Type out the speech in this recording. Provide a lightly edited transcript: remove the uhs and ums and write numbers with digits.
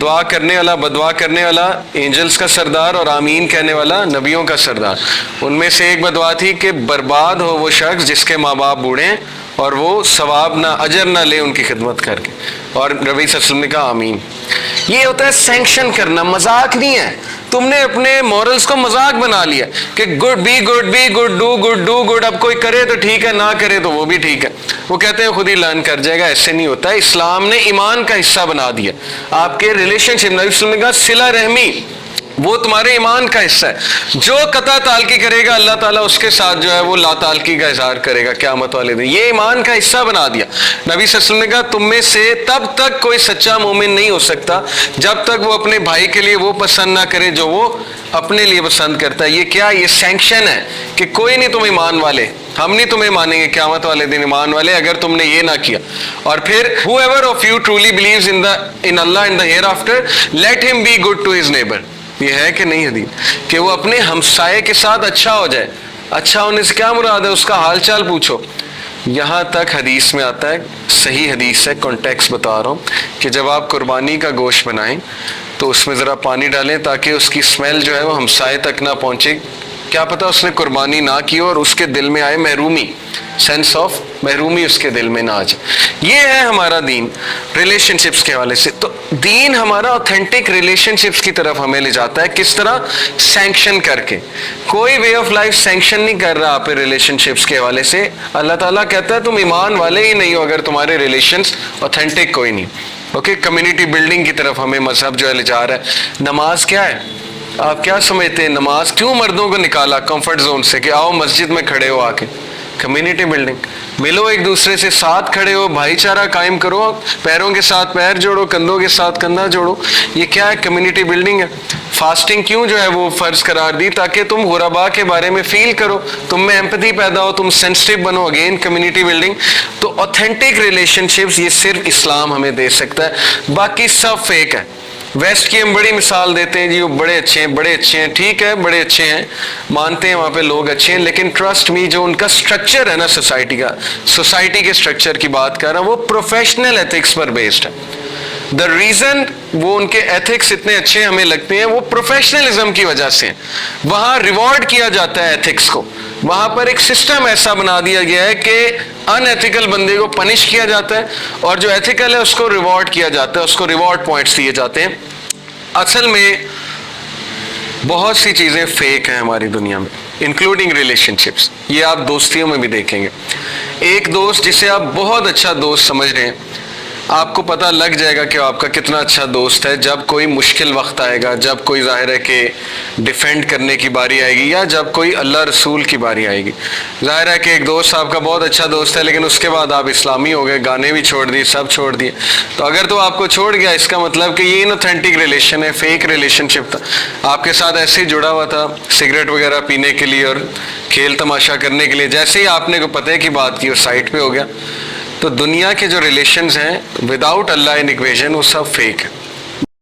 دعا کرنے والا، بدعا کرنے والا اینجلز کا سردار، اور آمین کہنے والا نبیوں کا سردار۔ ان میں سے ایک بدعا تھی کہ برباد ہو وہ شخص جس کے ماں باپ بوڑھے ہیں اور وہ ثواب نہ، اجر نہ لے ان کی خدمت کر کے، اور نبی صلی اللہ علیہ وسلم نے کہا آمین۔ یہ ہوتا ہے سینکشن کرنا، مذاق نہیں ہے۔ تم نے اپنے مورلز کو مذاق بنا لیا کہ good be good, be good, do good, اب کوئی کرے تو ٹھیک ہے، نہ کرے تو وہ بھی ٹھیک ہے، وہ کہتے ہیں خود ہی لرن کر جائے گا۔ ایسے نہیں ہوتا ہے، اسلام نے ایمان کا حصہ بنا دیا آپ کے ریلیشن شپ۔ نبی صلی اللہ علیہ وسلم نے کہا صلہ رحمی وہ تمہارے ایمان کا حصہ ہے، جو قطع تعلقی کرے گا اللہ تعالیٰ اس کے ساتھ جو ہے وہ لا تعلقی کا اظہار کرے گا قیامت والے دن، یہ ایمان کا حصہ بنا دیا۔ نبی صلی اللہ علیہ وسلم نے کہا تم میں سے تب تک کوئی سچا مومن نہیں ہو سکتا جب تک وہ اپنے بھائی کے لیے وہ پسند نہ کرے جو وہ اپنے لیے پسند کرتا ہے۔ یہ کیا؟ یہ سینکشن ہے کہ کوئی نہیں تم ایمان والے، ہم نہیں تمہیں مانیں گے قیامت والے دن ایمان والے اگر تم نے یہ نہ کیا۔ اور پھر whoever of you truly believes in Allah in the hereafter let him be good to his neighbor۔ یہ ہے کہ نہیں حدیث کہ وہ اپنے ہمسائے کے ساتھ اچھا ہو جائے؟ اچھا ہونے سے کیا مراد ہے؟ اس کا حال چال پوچھو۔ یہاں تک حدیث میں آتا ہے، صحیح حدیث ہے، کانٹیکس بتا رہا ہوں، کہ جب آپ قربانی کا گوشت بنائیں تو اس میں ذرا پانی ڈالیں تاکہ اس کی اسمیل جو ہے وہ ہمسائے تک نہ پہنچے۔ کیا پتہ اس نے قربانی نہ کی اور اس کے دل میں آئے محرومی، سینس آف محرومی اس کے دل میں نہ آ جائے۔ یہ ہے ہمارا دین ریلیشن شپس کے حوالے سے۔ تو دین ہمارا اوتھینٹک ریلیشن شپس کی طرف ہمیں لے جاتا ہے۔ کس طرح؟ سینکشن کر کے۔ کوئی وے آف لائف سینکشن نہیں کر رہا آپ ریلیشن شپس کے حوالے سے۔ اللہ تعالیٰ کہتا ہے تم ایمان والے ہی نہیں ہو اگر تمہارے ریلیشنز اوتھینٹک کوئی نہیں۔ اوکے، کمیونٹی بلڈنگ کی طرف ہمیں مذہب جو ہے لے جا رہا ہے۔ نماز کیا ہے؟ آپ کیا سمجھتے ہیں نماز کیوں مردوں کو نکالا کمفرٹ زون سے کہ آؤ مسجد میں کھڑے ہو آ کے؟ کمیونٹی بلڈنگ، ملو ایک دوسرے سے، ساتھ کھڑے ہو، بھائی چارہ قائم کرو، پیروں کے ساتھ پیر جوڑو، کندھوں کے ساتھ کندھا جوڑو۔ یہ کیا ہے؟ کمیونٹی بلڈنگ ہے۔ فاسٹنگ کیوں جو ہے وہ فرض قرار دی؟ تاکہ تم غربا کے بارے میں فیل کرو، تم میں ایمپتھی پیدا ہو، تم سینسٹیو بنو۔ Again community building. تو اوتھینٹک ریلیشن شپس یہ صرف اسلام ہمیں دے سکتا ہے، باقی سب فیک ہے۔ ویسٹ کی ہم بڑی مثال دیتے ہیں جی، وہ بڑے اچھے ہیں، بڑے اچھے ہیں، ٹھیک ہے بڑے اچھے ہیں، مانتے ہیں وہاں پہ لوگ اچھے ہیں، لیکن ٹرسٹ می جو ان کا سٹرکچر ہے نا سوسائٹی کا، سوسائٹی کے سٹرکچر کی بات کر رہا ہوں، وہ پروفیشنل ایتھکس پر بیسڈ ہے۔ دا ریزن وہ ان کے ایتھکس اتنے اچھے ہمیں لگتے ہیں وہ پروفیشنلزم کی وجہ سے ہیں۔ وہاں ریوارڈ کیا جاتا ہے ایتھکس کو، وہاں پر ایک سسٹم ایسا بنا دیا گیا ہے کہ ان ایتھیکل بندے کو پنش کیا جاتا ہے اور جو ایتھیکل ہے اس کو ریوارڈ کیا جاتا ہے، اس کو ریوارڈ پوائنٹس دیے جاتے ہیں۔ اصل میں بہت سی چیزیں فیک ہیں ہماری دنیا میں، انکلوڈنگ ریلیشن شپس۔ یہ آپ دوستیوں میں بھی دیکھیں گے۔ ایک دوست جسے آپ بہت اچھا دوست سمجھ رہے ہیں، آپ کو پتہ لگ جائے گا کہ آپ کا کتنا اچھا دوست ہے جب کوئی مشکل وقت آئے گا، جب کوئی ظاہر ہے کہ ڈیفینڈ کرنے کی باری آئے گی، یا جب کوئی اللہ رسول کی باری آئے گی۔ ظاہر ہے کہ ایک دوست آپ کا بہت اچھا دوست ہے لیکن اس کے بعد آپ اسلامی ہو گئے، گانے بھی چھوڑ دیے، سب چھوڑ دیے، تو اگر تو آپ کو چھوڑ گیا اس کا مطلب کہ یہ انوتھینٹک ریلیشن ہے، فیک ریلیشن شپ تھا، آپ کے ساتھ ایسے ہی جڑا ہوا تھا سگریٹ وغیرہ پینے کے لیے اور کھیل تماشا کرنے کے لیے، جیسے ہی آپ نے کو پتہ کی بات کی اور سائٹ پہ ہو گیا۔ تو دنیا کے جو ریلیشنز ہیں وداؤٹ اللہ ان ایکویشن وہ سب فیک ہے۔